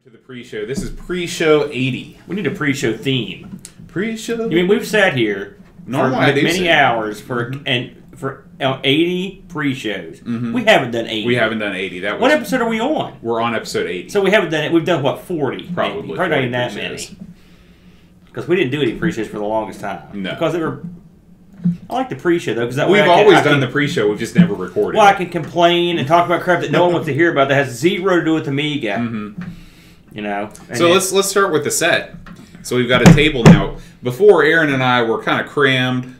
To the pre-show. This is pre-show 80. We need a pre-show theme. Pre-show? I mean, we've sat here for many hours for 80 pre-shows. We haven't done 80. We haven't done 80. What episode are we on? We're on episode 80. So we haven't done it. We've done what, 40? Probably not even that many. Because we didn't do any pre-shows for the longest time. No. Because they were. I like the pre-show though, because we've always done the pre-show. We've just never recorded. Well, I can complain and talk about crap that no one wants to hear about that has zero to do with Amiga. You know. So let's start with the set. So we've got a table now. Before, Aaron and I were kind of crammed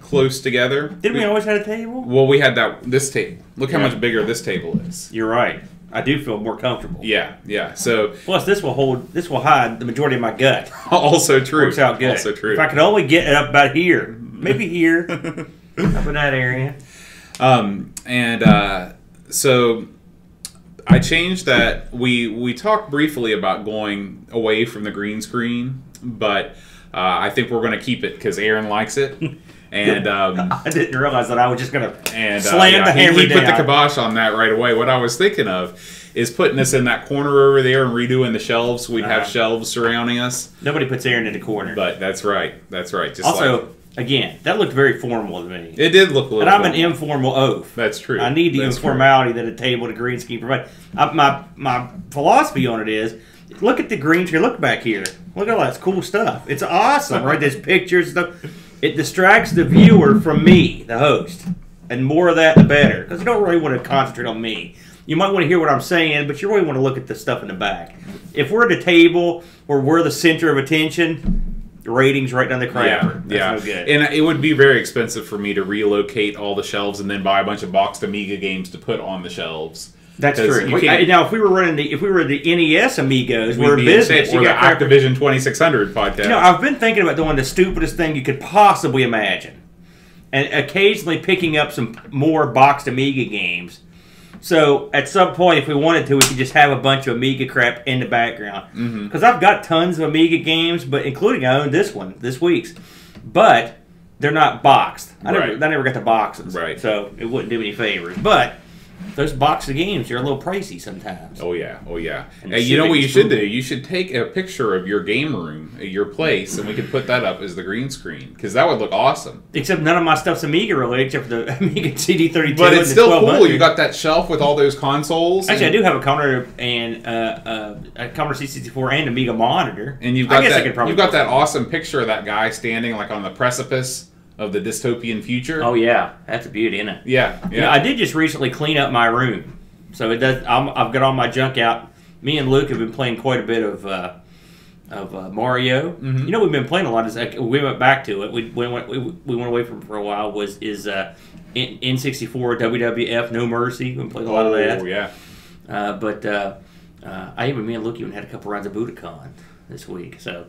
close together. Didn't we always have a table? Well, we had this table. Look how much bigger this table is. You're right. I do feel more comfortable. Yeah, yeah. So plus, this will hide the majority of my gut. Also true. Works out good. Also true. If I could only get it up about here, maybe here, up in that area. So I changed that. We talked briefly about going away from the green screen, but I think we're going to keep it because Aaron likes it. And I didn't realize that I was just going to slam the hammer down. He put the down. kibosh on that right away. What I was thinking of is putting us in that corner over there and redoing the shelves. So we'd have shelves surrounding us. Nobody puts Aaron in the corner. But that's right. That's right. Just also, again, that looked very formal to me. It did look a little And I'm formal. an informal oaf. That's true. I need the informality that a table and a green screen provide. My philosophy on it is, look at the green screen. Look back here. Look at all that cool stuff. It's awesome, right? There's pictures and stuff. It distracts the viewer from me, the host. And more of that, the better. Because you don't really want to concentrate on me. You might want to hear what I'm saying, but you really want to look at the stuff in the back. If we're at a table where we're the center of attention, the ratings right down the crapper. That's no good. And it would be very expensive for me to relocate all the shelves and then buy a bunch of boxed Amiga games to put on the shelves. That's true. Now, if we were the NES Amigos, we're in business. Or the Activision 2600 podcast. You know, I've been thinking about doing the stupidest thing you could possibly imagine, and occasionally picking up some more boxed Amiga games. So at some point, if we wanted to, we could just have a bunch of Amiga crap in the background. Because I've got tons of Amiga games, but including I own this week's, but they're not boxed. I never got the boxes, so it wouldn't do me any favors. But those boxed games are a little pricey sometimes. Oh yeah, oh yeah. Hey, you know what you should do? You should take a picture of your game room, your place, and we could put that up as the green screen because that would look awesome. Except none of my stuff's Amiga related, except for the Amiga CD32. But it's still cool. You got that shelf with all those consoles. Actually, I do have a Commodore and a Commodore C64 and Amiga monitor. And you've got that awesome picture of that guy standing like on the precipice of the dystopian future. Oh yeah, that's a beauty, isn't it? Yeah, yeah. You know, I did just recently clean up my room, so it does. I've got all my junk out. Me and Luke have been playing quite a bit of Mario. You know, we've been playing a lot. We went back to it. We went away from it for a while. N64 WWF No Mercy. We played a lot of that. Oh yeah. Me and Luke even had a couple rounds of Budokan this week. So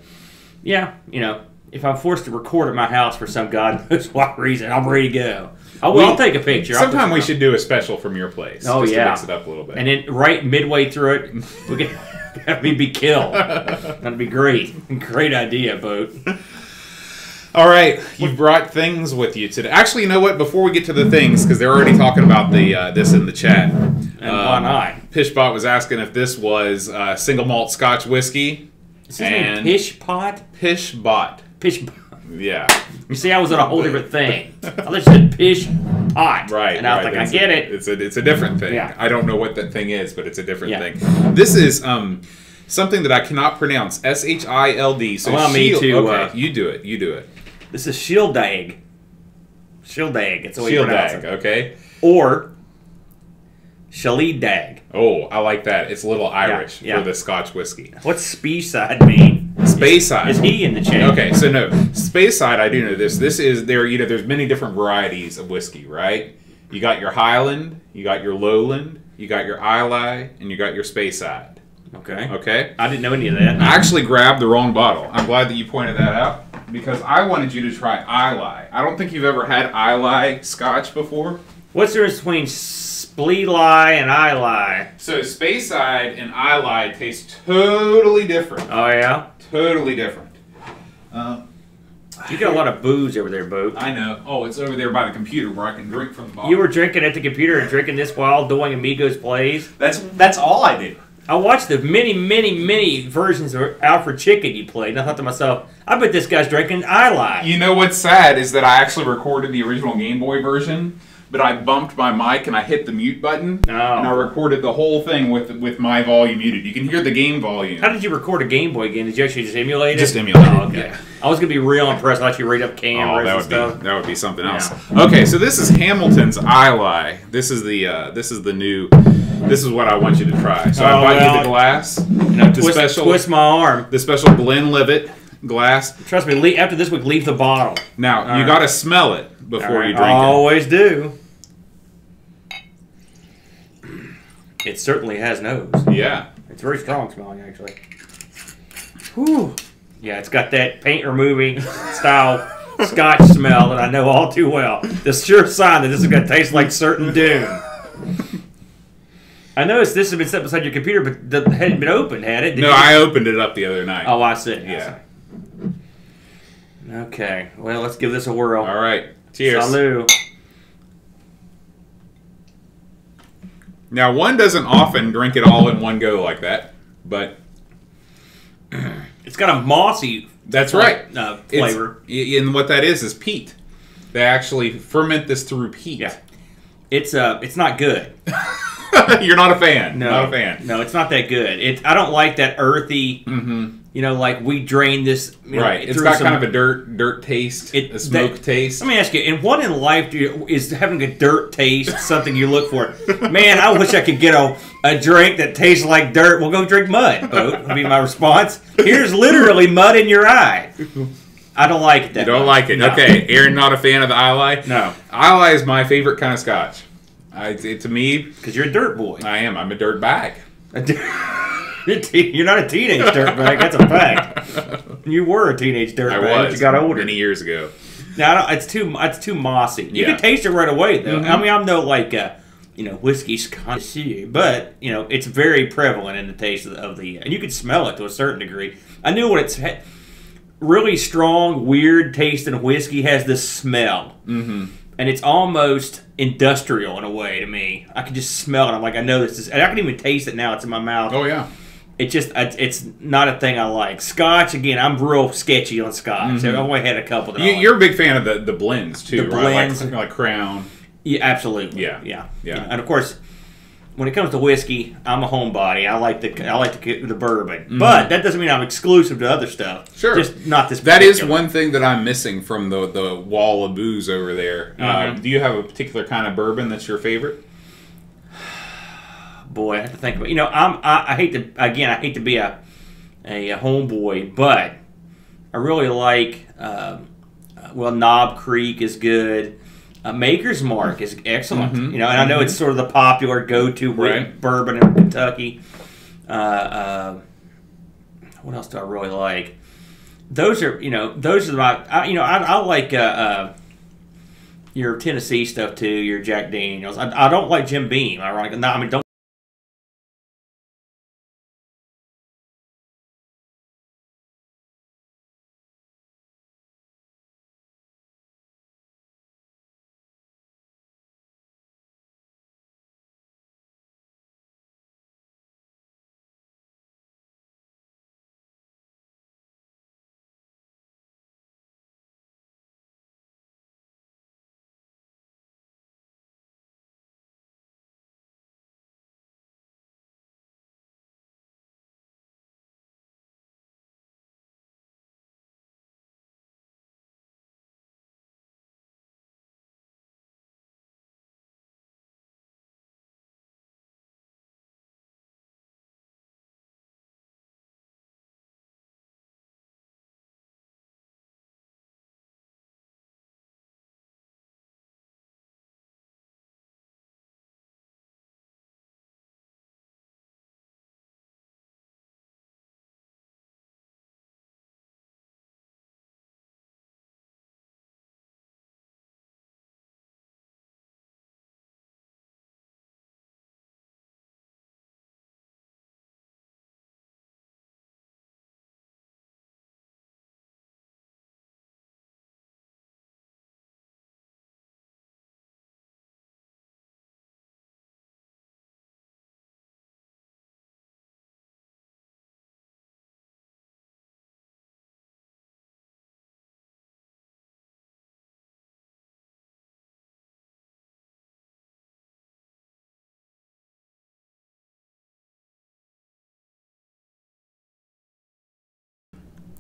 yeah, you know. If I'm forced to record at my house for some God knows what reason, I'm ready to go. I'll take a picture. Sometime we should do a special from your place. Oh, just yeah. to mix it up a little bit. And then right midway through it, we can have me be killed. That'd be great. Great idea, Boat. All right, you brought things with you today. Actually, you know what? Before we get to the things, because they're already talking about this in the chat. And why not? Pishbot was asking if this was single malt Scotch whiskey. Is his name Pishbot? Pishbot. Pishbot. Yeah. You see, I was on a whole different thing. I thought you said Pishbot. Right. And I was like, I get it. It's a different thing. Yeah. I don't know what that thing is, but it's a different thing. This is something that I cannot pronounce. SHILD. So allow me to. Okay, you do it. You do it. This is Shildag. Shildag. It's the way you pronounce it. Okay. Or Shalidag. Oh, I like that. It's a little Irish for the Scotch whiskey. What's Speyside mean? Speyside. Is he in the chat? Okay, so no. Speyside, I do know this. This is there's many different varieties of whiskey, right? You got your Highland, you got your Lowland, you got your Islay, and you got your Speyside. Okay. Okay? I didn't know any of that. I actually grabbed the wrong bottle. I'm glad that you pointed that out because I wanted you to try Islay. I don't think you've ever had Islay Scotch before. What's the difference between Spleely and Islay? So Speyside and Islay taste totally different. Oh yeah? Totally different. You got a lot of booze over there, Boat. I know. Oh, it's over there by the computer where I can drink from the bottle. You were drinking at the computer and drinking this while doing Amigos plays? That's all I do. I watched the many versions of Alfred Chicken you played, and I thought to myself, I bet this guy's drinking Eye. You know what's sad is that I actually recorded the original Game Boy version, but I bumped my mic and I hit the mute button, and I recorded the whole thing with my volume muted. You can hear the game volume. How did you record a Game Boy game? Did you actually just emulate it? Just emulate it. Oh, okay. Yeah. I was gonna be real impressed. I'll let you read up cameras and stuff. That would be something else. Okay, so this is Hamilton's Eye. This is the new. This is what I want you to try. So I bought you the glass. Twist my arm. The special Glenlivet glass. Trust me. After this week, leave the bottle. Now you got to smell it before you drink it. Always do. It certainly has nose. Yeah. It's very strong smelling, actually. Whew. Yeah, it's got that paint removing style Scotch smell that I know all too well. The sure sign that this is going to taste like certain doom. I noticed this has been set beside your computer, but it hadn't been opened, had it? I opened it up the other night. Oh, I see. Yeah. Okay. Well, let's give this a whirl. All right. Cheers. Salud. Now, one doesn't often drink it all in one go like that, but it's got a mossy. That's right. Flavor. And what that is peat. They actually ferment this through peat. Yeah. It's not good. You're not a fan. No, not a fan. No, it's not that good. I don't like that earthy. Mm-hmm. You know, like we drained this. Right. It's got kind of a dirt taste, a smoke taste. Let me ask you: in what in life is having a dirt taste something you look for? Man, I wish I could get a drink that tastes like dirt. We'll go drink mud. Boat would be my response. Here's literally mud in your eye. I don't like it. You don't like it? No. Okay, Aaron, not a fan of the Eye. No, Eye is my favorite kind of Scotch. To me, because you're a dirt boy. I am. I'm a dirt bag. You're not a teenage dirtbag. That's a fact. You were a teenage dirtbag. I was. You got older many years ago. Now it's too mossy. You can taste it right away, though. Mm-hmm. I mean, I'm no whiskey connoisseur, but it's very prevalent in the taste of the, and you can smell it to a certain degree. I knew what it's really strong, weird tasting whiskey has this smell, and it's almost industrial in a way to me. I can just smell it. I'm like, I know this is, and I can even taste it now. It's in my mouth. Oh yeah. It's not a thing I like. Scotch, again, I'm real sketchy on Scotch. Mm-hmm. I've only had a couple. You're a big fan of the blends too, the right? Blends, like Crown. Yeah, absolutely. Yeah. And of course, when it comes to whiskey, I'm a homebody. I like the bourbon, but that doesn't mean I'm exclusive to other stuff. Sure, just not this. That is one thing that I'm missing from the wall of booze over there. Do you have a particular kind of bourbon that's your favorite? Boy, I have to think about. I hate to be a homeboy, but I really like. Knob Creek is good. Maker's Mark is excellent. And I know it's sort of the popular go-to bourbon in Kentucky. What else do I really like? Those are my. I like your Tennessee stuff too. Your Jack Daniels. I don't like Jim Beam. Don't.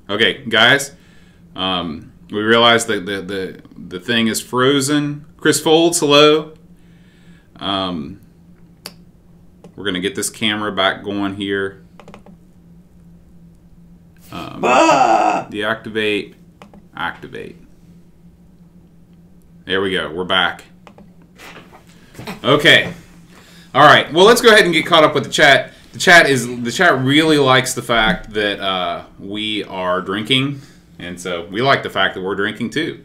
Okay, guys. We realize that the thing is frozen. Chris Folds, hello. We're gonna get this camera back going here. Deactivate, activate. There we go. We're back. Okay. All right. Well, let's go ahead and get caught up with the chat. The chat really likes the fact that we are drinking, and so we like the fact that we're drinking too.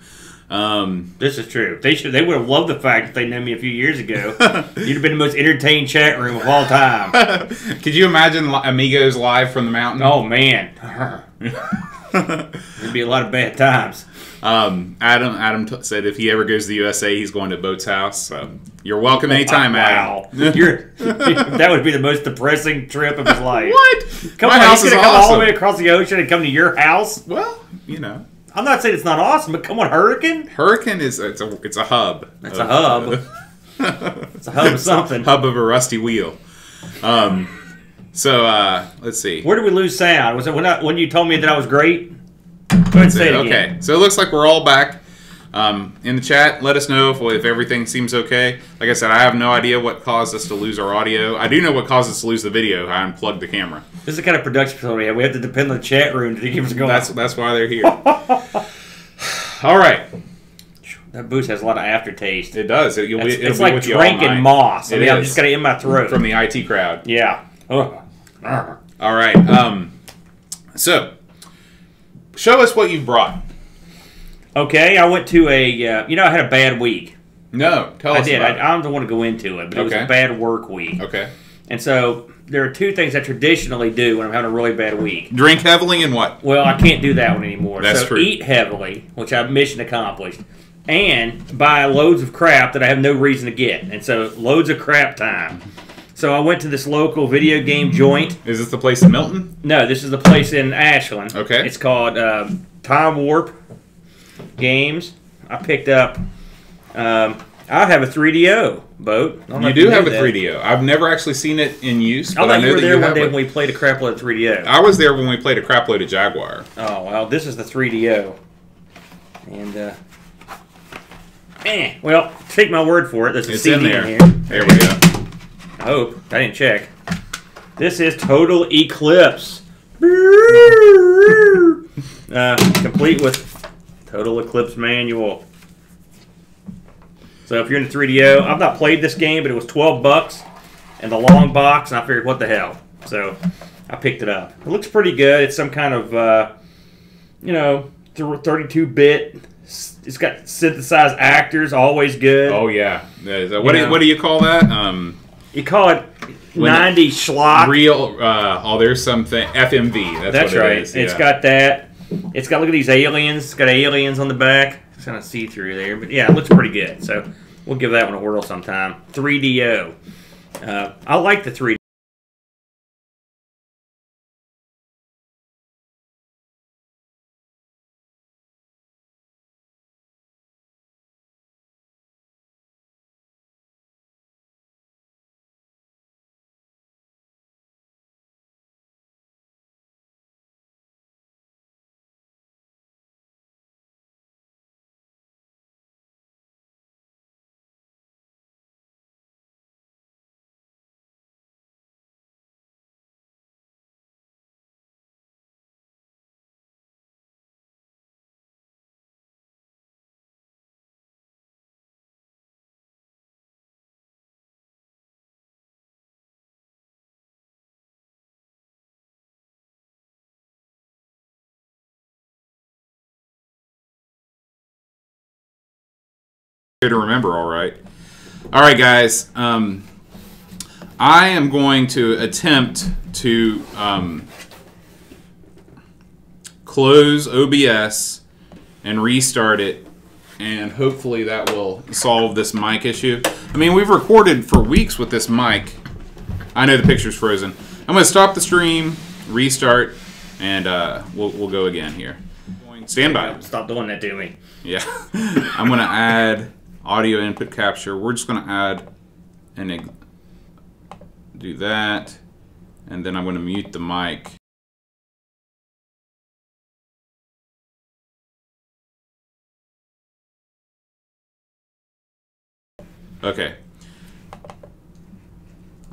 This is true. They would have loved the fact that they knew me a few years ago. You'd have been the most entertaining chat room of all time. Could you imagine Amigos live from the mountain? Oh man, there'd be a lot of bad times. Adam said if he ever goes to the USA, he's going to Boat's house. So you're welcome anytime, Wow. Adam. That would be the most depressing trip of his life. What? Come My on, house he's is gonna come awesome. all the way across the ocean and come to your house. Well, you know, I'm not saying it's not awesome, but come on, Hurricane. Hurricane is it's a hub. It's a hub. It's a hub of something. Hub of a rusty wheel. So let's see. Where did we lose sound? Was it when you told me that I was great? Go ahead and say it again. Okay, so it looks like we're all back. In the chat, let us know if everything seems okay. Like I said, I have no idea what caused us to lose our audio. I do know what caused us to lose the video. I unplugged the camera. This is the kind of production facility we have. We have to depend on the chat room to keep us going. That's why they're here. All right. That booze has a lot of aftertaste. It does. It'll It's be like with you all night. drinking moss. I It mean, I'm is. just got it in my throat. From the IT crowd. Yeah. All right. So, show us what you've brought. Okay, I went to I had a bad week. No, tell us I did. about it. I don't want to go into it, but it was a bad work week. Okay. And so there are two things I traditionally do when I'm having a really bad week. Drink heavily and what? Well, I can't do that one anymore. That's so true. Eat heavily, which I've mission accomplished, and buy loads of crap that I have no reason to get. And so loads of crap time. So I went to this local video game joint. Is this the place in Milton? No, this is the place in Ashland. Okay. It's called Time Warp Games. I picked up. I have a 3DO boat. You do have a 3DO. I've never actually seen it in use. I But I thought know you were that there you one have day one. when we played a crapload of 3DO. I was there when we played a crapload of Jaguar. Oh, well, this is the 3DO. And, well, take my word for it. There's a It's CD in there. here. There we go. I hope. I didn't check. This is Total Eclipse. Complete with Total Eclipse manual. So if you're in the 3DO, I've not played this game, but it was $12 in the long box, and I figured, what the hell? So I picked it up. It looks pretty good. It's some kind of, 32-bit. It's got synthesized actors, always good. Oh yeah. What do you call that? You call it 90 schlock. Real. There's something FMV. That's what right. It is. It's yeah. got that. It's got, look at these aliens. It's got aliens on the back. It's kind of see-through there, but yeah, it looks pretty good. So we'll give that one a whirl sometime. 3DO. I like the 3D. To remember, all right, guys. I am going to attempt to close OBS and restart it, and hopefully that will solve this mic issue. I mean, we've recorded for weeks with this mic. I know the picture's frozen. I'm going to stop the stream, restart, and we'll go again here. Stand by. Stop doing that to me. Yeah. I'm going to add audio input capture. We're just going to add and do that, and then I'm going to mute the mic. Okay.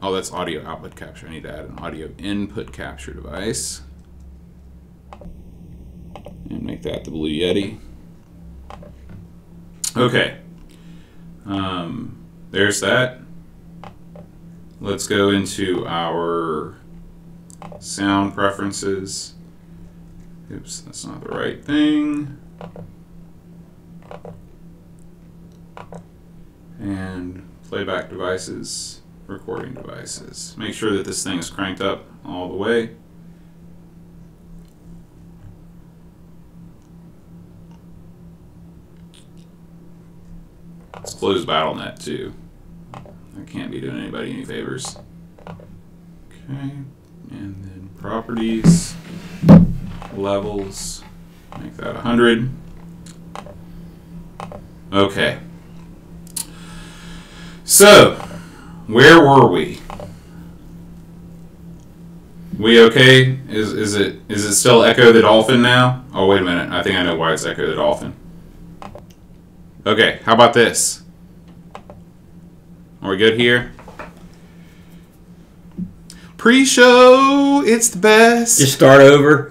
Oh, that's audio output capture. I need to add an audio input capture device. And make that the Blue Yeti. Okay. There's that. Let's go into our sound preferences. Oops, that's not the right thing. And playback devices, recording devices. Make sure that this thing is cranked up all the way. Let's close BattleNet too. I can't be doing anybody any favors. Okay, and then properties, levels, make that 100. Okay. So, where were we? We okay? Is it still Echo the Dolphin now? Oh, wait a minute. I think I know why it's Echo the Dolphin. Okay, how about this? Are we good here? Pre-show, it's the best. Just start over.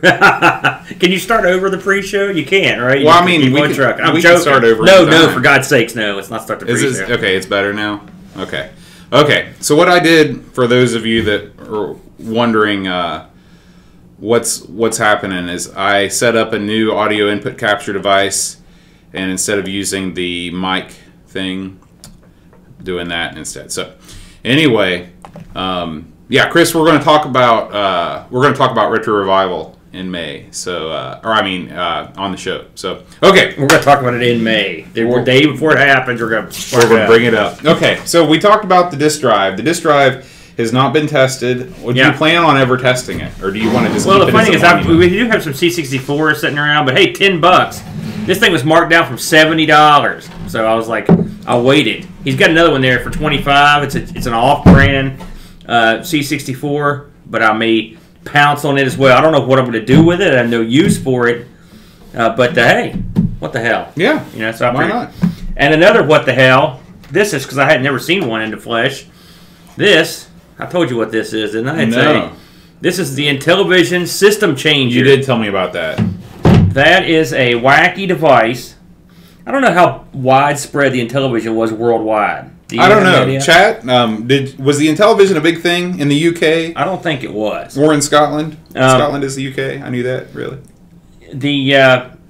Can you start over the pre-show? You can't, right? Well, I mean, we can start over. No, for God's sakes, no. Let's not start the pre-show. Okay, it's better now? Okay. Okay, so what I did, for those of you that are wondering what's happening, is I set up a new audio input capture device, and instead of using the mic thing, doing that instead. So, anyway, yeah, Chris, we're going to talk about Retro Revival in May. So, on the show. So, okay, we're going to talk about it in May. The day before it happens, we're going to bring it up. Okay, so we talked about the disk drive. The disk drive has not been tested. Do you plan on ever testing it, or do you want to just? Well, the funny thing is, we do have some C64s sitting around, but hey, $10. This thing was marked down from $70, so I was like, I waited. He's got another one there for $25. It's an off-brand C64, but I may pounce on it as well. I don't know what I'm going to do with it. I have no use for it, but hey, what the hell? Yeah, So why not? And another what the hell? This is because I had never seen one in the flesh. This, I told you what this is, didn't I? No. This is the Intellivision System Changer. You did tell me about that. That is a wacky device. I don't know how widespread the Intellivision was worldwide. I don't know. Chat, was the Intellivision a big thing in the UK? I don't think it was. Or in Scotland? Scotland is the UK. I knew that, really. The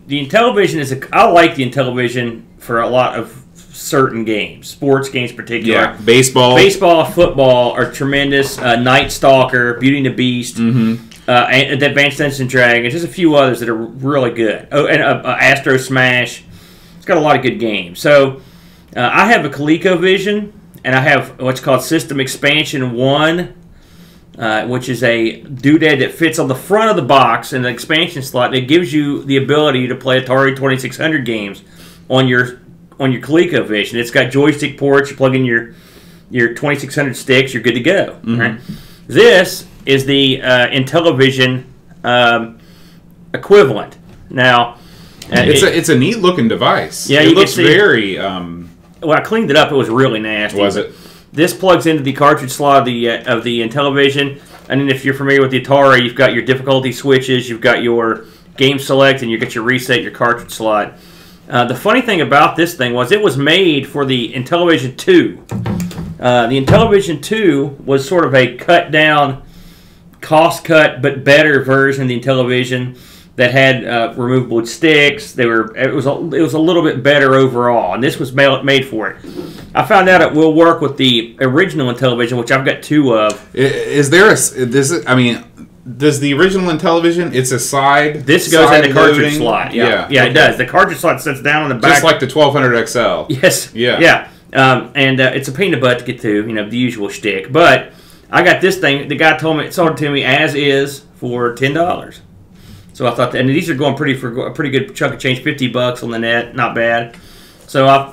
Intellivision is I like the Intellivision for a lot of certain games, sports games in particular. Yeah, baseball, football are tremendous. Night Stalker, Beauty and the Beast. Mm-hmm. And Advanced Dungeons and Dragons. There's a few others that are really good. Oh, and Astro Smash. It's got a lot of good games. So I have a ColecoVision, and I have what's called System Expansion 1, which is a doodad that fits on the front of the box in the expansion slot that gives you the ability to play Atari 2600 games on your ColecoVision. It's got joystick ports. You plug in your 2600 sticks. You're good to go. Mm-hmm. Right? This is the Intellivision equivalent. Now, it's a neat looking device. Yeah, it looks very. Well, I cleaned it up. It was really nasty. Was it? This plugs into the cartridge slot of the Intellivision, and then if you're familiar with the Atari, you've got your difficulty switches, you've got your game select, and you get your reset your cartridge slot. The funny thing about this thing was it was made for the Intellivision 2. The Intellivision 2 was sort of a cut down, cost cut but better version of the Intellivision that had removable sticks. It was a little bit better overall, and this was made for it. I found out it will work with the original Intellivision, which I've got two of. Does the original Intellivision? It's a side. This goes in the cartridge slot. Yeah, okay. It does. The cartridge slot sits down on the back, just like the 1200 XL. Yes. Yeah. And it's a pain in the butt to get to, the usual shtick. But I got this thing. The guy sold it to me as is for $10. So I thought, and these are going for a pretty good chunk of change, $50 on the net, not bad. So I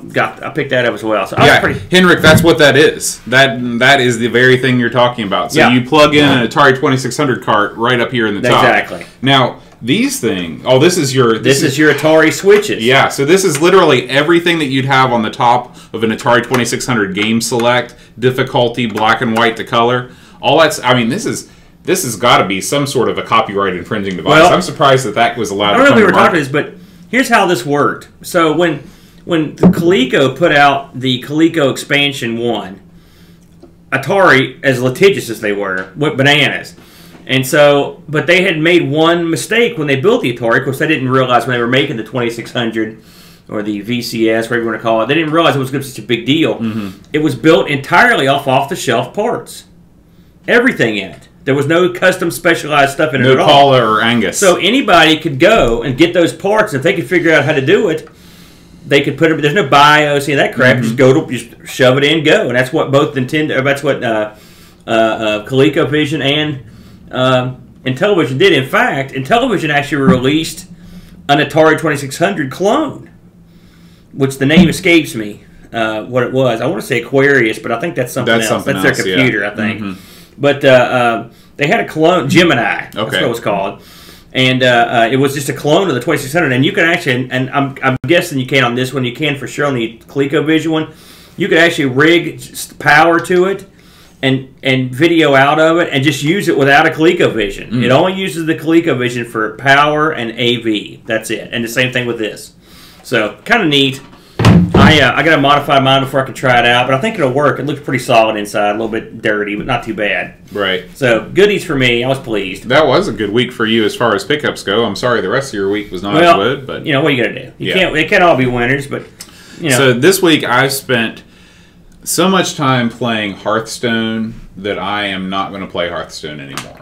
picked that up as well. So Henrik, that's what that is. That is the very thing you're talking about. So you plug in an Atari 2600 cart right up here in the top. Exactly. Now, These things. Oh, this is your Atari switches. Yeah, so this is literally everything that you'd have on the top of an Atari 2600 game select, difficulty, black and white to color. All that's. I mean, this has got to be some sort of a copyright infringing device. Well, I'm surprised that was allowed. I don't know if we were talking about this, but here's how this worked. So when the Coleco put out the Coleco Expansion 1, Atari, as litigious as they were, went bananas. And so, but they had made one mistake when they built the Atari. Of course, they didn't realize when they were making the 2600 or the VCS, whatever you want to call it, they didn't realize it was going to be such a big deal. Mm-hmm. It was built entirely off-the-shelf parts. Everything in it. There was no custom specialized stuff in it at all. No Paula or Angus. So anybody could go and get those parts. If they could figure out how to do it, they could put it. There's no BIOS, any of that crap. Mm-hmm. Just shove it in, go. And that's what both Nintendo, that's what ColecoVision and Intellivision did. In fact, Intellivision actually released an Atari 2600 clone, which the name escapes me what it was. I want to say Aquarius, but I think that's something else. That's their computer, yeah. I think. Mm-hmm. But they had a clone, Gemini. That's what it was called. And it was just a clone of the 2600. And you can actually, and I'm guessing you can on this one, you can for sure on the ColecoVision one, you could actually rig power to it and video out of it and just use it without a ColecoVision. Mm. It only uses the ColecoVision for power and AV. That's it. And the same thing with this. So, kind of neat. I got to modify mine before I can try it out, but I think it'll work. It looks pretty solid inside, a little bit dirty, but not too bad. Right. So, goodies for me. I was pleased. That was a good week for you as far as pickups go. I'm sorry the rest of your week was not as good, but you know what are you gonna do? They can't all be winners, but you know. So this week I've spent so much time playing Hearthstone that I am not going to play Hearthstone anymore.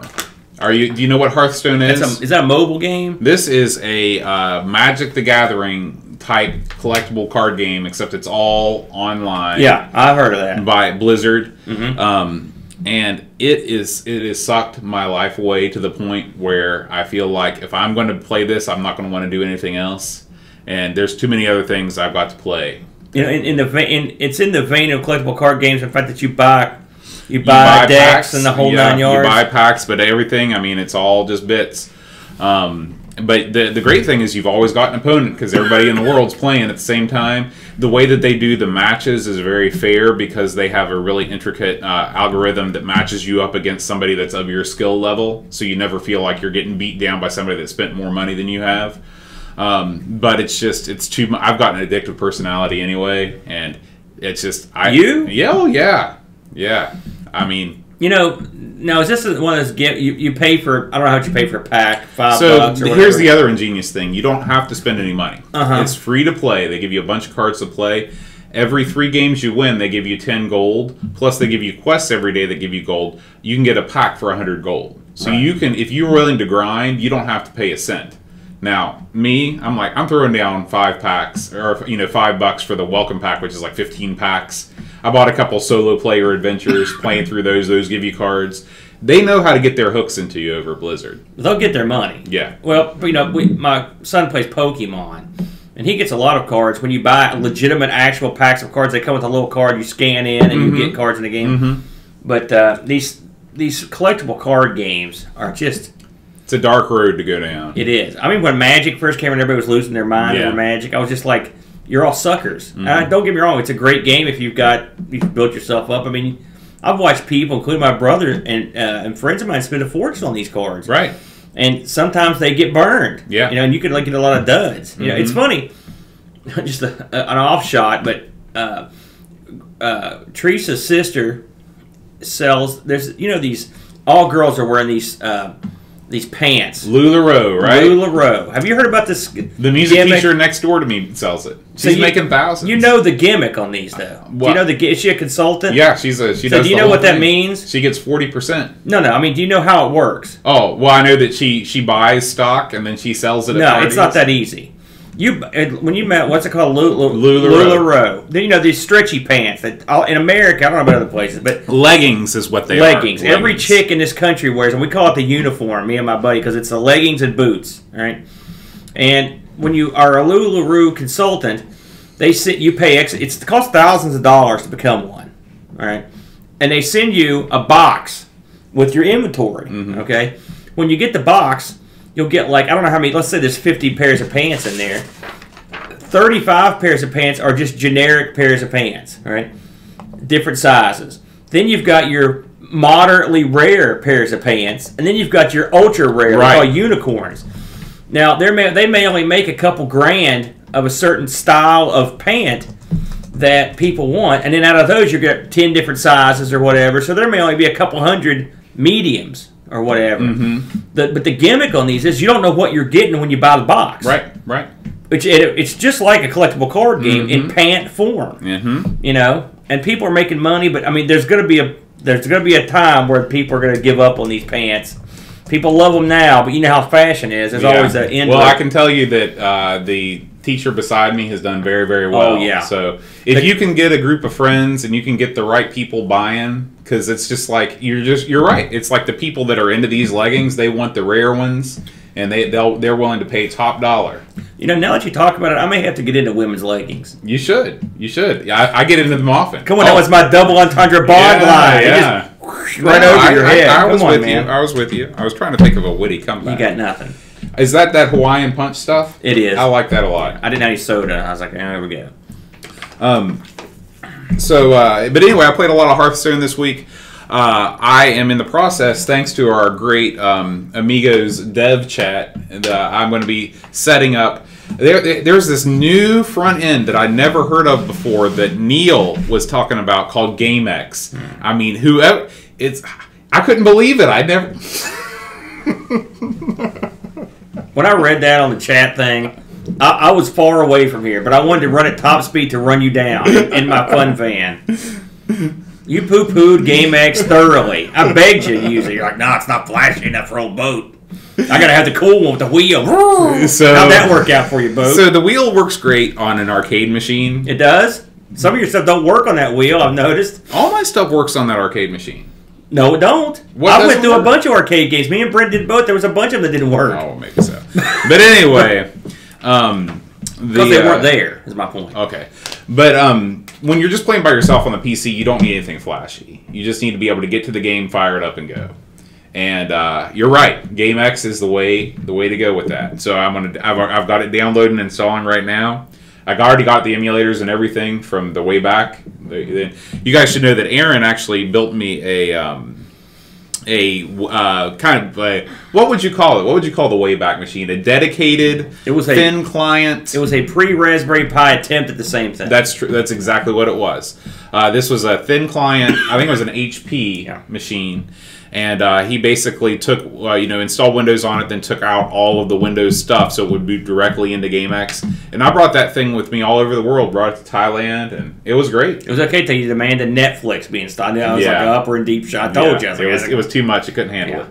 Do you know what Hearthstone is? Is that a mobile game? This is a Magic the Gathering type collectible card game, except it's all online. Yeah, I've heard of that. By Blizzard. Mm-hmm. And it has sucked my life away to the point where I feel like if I'm going to play this, I'm not going to want to do anything else. And there's too many other things I've got to play. You know, it's in the vein of collectible card games. In fact, that you buy decks packs, and the whole 9 yards. You buy packs, but everything, I mean, it's all just bits. But the great thing is you've always got an opponent because everybody in the world's playing at the same time. The way that they do the matches is very fair because they have a really intricate algorithm that matches you up against somebody that's of your skill level, so you never feel like you're getting beat down by somebody that spent more money than you have. But it's too much. I've got an addictive personality anyway, and it's just yeah. I mean, you know, now is this one of those you pay for? I don't know how much you pay for a pack, $5 or whatever. Here's the other ingenious thing: you don't have to spend any money. It's free to play. They give you a bunch of cards to play. Every 3 games you win, they give you 10 gold. Plus, they give you quests every day that give you gold. You can get a pack for 100 gold. So you can, if you're willing to grind, you don't have to pay a cent. Now, me, I'm throwing down 5 packs, or $5 for the welcome pack, which is like 15 packs. I bought a couple solo player adventures, playing through those. Those give you cards. They know how to get their hooks into you over Blizzard. They'll get their money. Yeah. Well, my son plays Pokemon, and he gets a lot of cards. When you buy legitimate, actual packs of cards, they come with a little card you scan in, and you get cards in the game. Mm-hmm. But these collectible card games are just... It's a dark road to go down. It is. I mean, when Magic first came and everybody was losing their mind over Magic, I was just like, you're all suckers. Mm-hmm. Don't get me wrong, it's a great game if you've built yourself up. I mean, I've watched people, including my brother and friends of mine, spend a fortune on these cards. Right. And sometimes they get burned. Yeah. And you can get a lot of duds. Mm-hmm. It's funny, just an offshot, but Teresa's sister sells, these, all girls are wearing these pants. LuLaRoe, right? LuLaRoe. Have you heard about this? The music teacher next door to me sells it. She's making thousands. You know the gimmick on these, though. Do you know is she a consultant? Yeah, she does. So do you know what that means? She gets 40%. No. I mean, do you know how it works? Oh, well, I know that she buys stock and then she sells it at parties. No, it's not that easy. When you met, what's it called? LuLaRoe. Then these stretchy pants that in America, I don't know about other places, but leggings is what they are. Leggings. Every chick in this country wears, and we call it the uniform. Me and my buddy, because it's the leggings and boots. All right. And when you are a LuLaRoe consultant, you pay it costs thousands of dollars to become one. All right. And they send you a box with your inventory. Mm-hmm. Okay. When you get the box, you'll get like, I don't know how many, let's say there's 50 pairs of pants in there. 35 pairs of pants are just generic pairs of pants, right? Different sizes. Then you've got your moderately rare pairs of pants, and then you've got your ultra rare, right, called unicorns. Now, they may only make a couple grand of a certain style of pant that people want, and then out of those you get 10 different sizes or whatever, so there may only be a couple hundred mediums or whatever. But the gimmick on these is you don't know what you're getting when you buy the box. Right, right. It's just like a collectible card game in pant form. You know, and people are making money, but I mean, there's going to be a time where people are going to give up on these pants. People love them now, but you know how fashion is. There's always an end. Well, I can tell you that the teacher beside me has done very, very well. Oh, yeah. So if you can get a group of friends and you can get the right people buying, because it's just like you're right. It's like the people that are into these leggings, they want the rare ones, and they're willing to pay top dollar. You know, now that you talk about it, I may have to get into women's leggings. You should. You should. I get into them often. Come on, that was my double entendre bond line. Yeah. Right over your head. I was with you. I was with you. I was trying to think of a witty comeback. You got nothing. Is that Hawaiian Punch stuff? It is. I like that a lot. I didn't have any soda. I was like, oh, there we go. But anyway, I played a lot of Hearthstone this week. I am in the process, thanks to our great Amigos dev chat, and I'm going to be setting up. There's this new front end that I never heard of before that Neil was talking about called GameX. I mean, whoever I couldn't believe it. I never. When I read that on the chat thing, I was far away from here, but I wanted to run at top speed to run you down in my fun van. You poo-pooed GameX thoroughly. I begged you to use it. You're like, no, it's not flashy enough for old boat. I gotta have the cool one with the wheel. So, how'd that work out for you, boat? So the wheel works great on an arcade machine. It does? Some of your stuff don't work on that wheel, I've noticed. All my stuff works on that arcade machine. No, it don't. I went through a bunch of arcade games. Me and Brent did both. There was a bunch of them that didn't work. Oh, maybe so. But anyway, because they weren't there, is my point. Okay. But when you're just playing by yourself on the PC, you don't need anything flashy. You just need to be able to get to the game, fire it up, and go. And you're right. GameX is the way to go with that. So I've got it downloaded and installing right now. I already got the emulators and everything from the way back. You guys should know that Aaron actually built me a kind of a, what would you call it? What would you call the Wayback Machine? A dedicated, thin client. It was a pre-Raspberry Pi attempt at the same thing. That's true. That's exactly what it was. This was a thin client. I think it was an HP machine. And he basically took, installed Windows on it, then took out all of the Windows stuff so it would boot directly into GameX. And I brought that thing with me all over the world. Brought it to Thailand, and it was great. It was okay until you demanded Netflix be installed. I was like an upper and deep shot. I told you. It was too much. It couldn't handle it.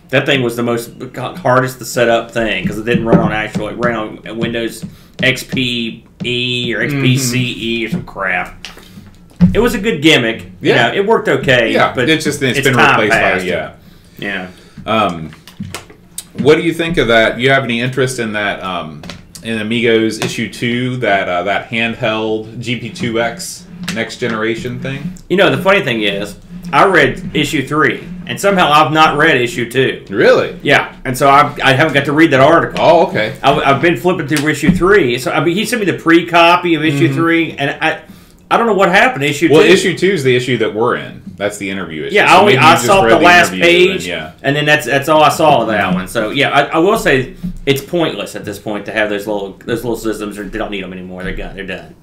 That thing was the most hardest to set up thing because it didn't run on it ran on Windows XPE or XPCE or some crap. It was a good gimmick. Yeah, it worked okay. Yeah, but it's been replaced by Yeah. What do you think of that? Do you have any interest in that in Amigos issue 2, that handheld GP2X next generation thing? You know, the funny thing is, I read issue 3, and somehow I've not read issue 2. Really? Yeah, and so I haven't got to read that article. Oh, okay. I've been flipping through issue 3. So I mean, he sent me the pre-copy of issue 3, and I don't know what happened. Issue 2. Well, issue 2 is the issue that we're in. That's the interview issue. Yeah, so I saw the last page, and then that's all I saw of that one. So yeah, I will say it's pointless at this point to have those little systems. They don't need them anymore. They're done.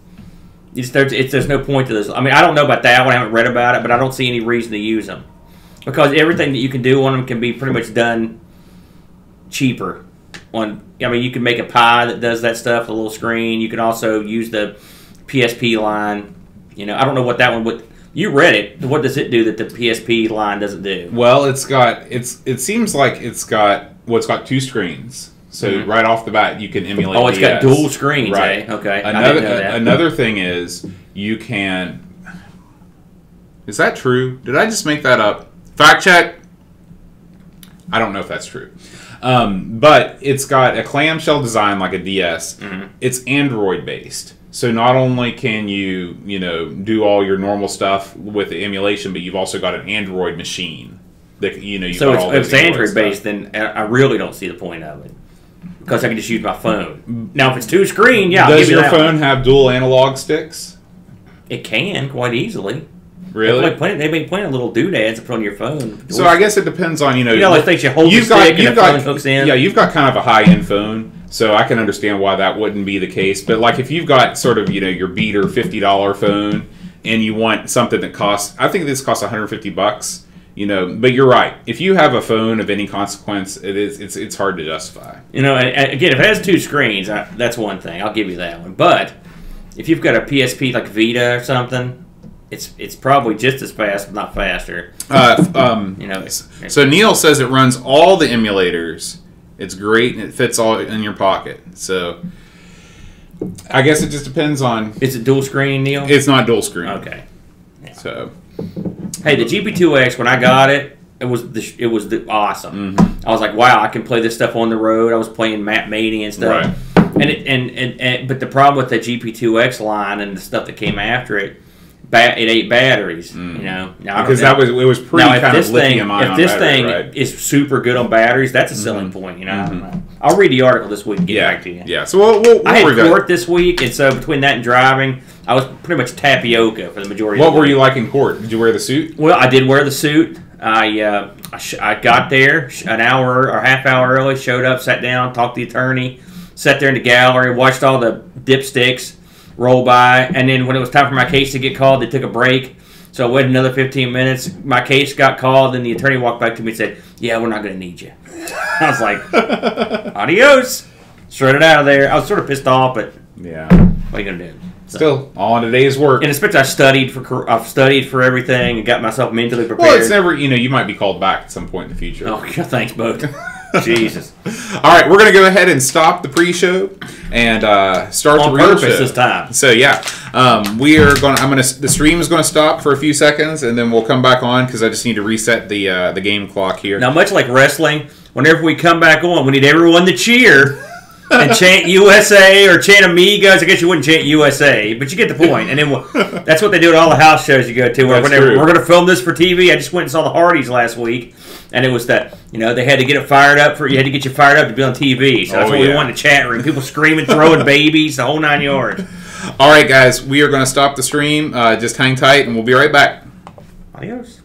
There's no point to this. I mean, I don't know about that one. I haven't read about it, but I don't see any reason to use them because everything that you can do on them can be pretty much done cheaper. I mean, you can make a Pi that does that stuff, a little screen. You can also use the PSP line. I don't know what that one would. You read it. What does it do that the PSP line doesn't do? Well, it seems like it's got 2 screens. So right off the bat, you can emulate. Oh, it's got dual screens, right? Eh? Okay. Another thing is you can. Is that true? Did I just make that up? Fact check. I don't know if that's true. But it's got a clamshell design like a DS. It's Android based. So not only can you do all your normal stuff with the emulation, but you've also got an Android machine. that you So got all if it's those Android stuff. based, then I really don't see the point of it because I can just use my phone. Now, if it's two screen, yeah, I'll Does give you your that phone one. have dual analog sticks? It can quite easily. Really? They've been playing little doodads to put on your phone. So I guess it depends on like things you hold the stick and the phone hooks in. Yeah, you've got kind of a high end phone, so I can understand why that wouldn't be the case. But like if you've got sort of your beater $50 phone and you want something that costs, I think this costs $150. But you're right. If you have a phone of any consequence, it's hard to justify. And again, if it has two screens, that's one thing. I'll give you that one. But if you've got a PSP like Vita or something, it's probably just as fast, if not faster. So Neil says it runs all the emulators. It's great and it fits all in your pocket. So I guess it just depends on. Is it dual screen, Neil? It's not dual screen. Okay. Yeah. So. Hey, the GP2X, when I got it, it was awesome. Mm-hmm. I was like, wow, I can play this stuff on the road. I was playing Map Mania and stuff. Right. But the problem with the GP2X line and the stuff that came after it, it ate batteries. Now, because it was pretty kind of lithium ion. If this battery, thing right? is super good on batteries, that's a selling point. I don't know. I'll read the article this week and get back to you. Yeah. So we'll I had court this week, and so between that and driving, I was pretty much tapioca for the majority. What of the were week. you like in court? Did you wear the suit? Well, I did wear the suit. I got there an hour or half hour early, showed up, sat down, talked to the attorney, sat there in the gallery, watched all the dipsticks roll by, and then when it was time for my case to get called, they took a break. So I waited another 15 minutes. My case got called, and the attorney walked back to me and said, "Yeah, we're not going to need you." I was like, "Adios." Strutted out of there. I was sort of pissed off, but yeah, what are you going to do? Still, all in a day's work. And especially I've studied for everything and got myself mentally prepared. Well, it's never, you might be called back at some point in the future. Oh, thanks, both. Jesus. All right, we're going to go ahead and stop the pre-show and start the real show. This time. So yeah, the stream is going to stop for a few seconds, and then we'll come back on because I just need to reset the game clock here. Now, much like wrestling, whenever we come back on, we need everyone to cheer and chant USA or chant Amigos. I guess you wouldn't chant USA, but you get the point. And then that's what they do at all the house shows you go to. Where we're going to film this for TV. I just went and saw the Hardys last week, and it was that they had to get it fired up you had to get you fired up to be on TV. So that's what we want in the chat room. People screaming, throwing babies, the whole 9 yards. All right, guys, we are going to stop the stream. Just hang tight, and we'll be right back. Adios.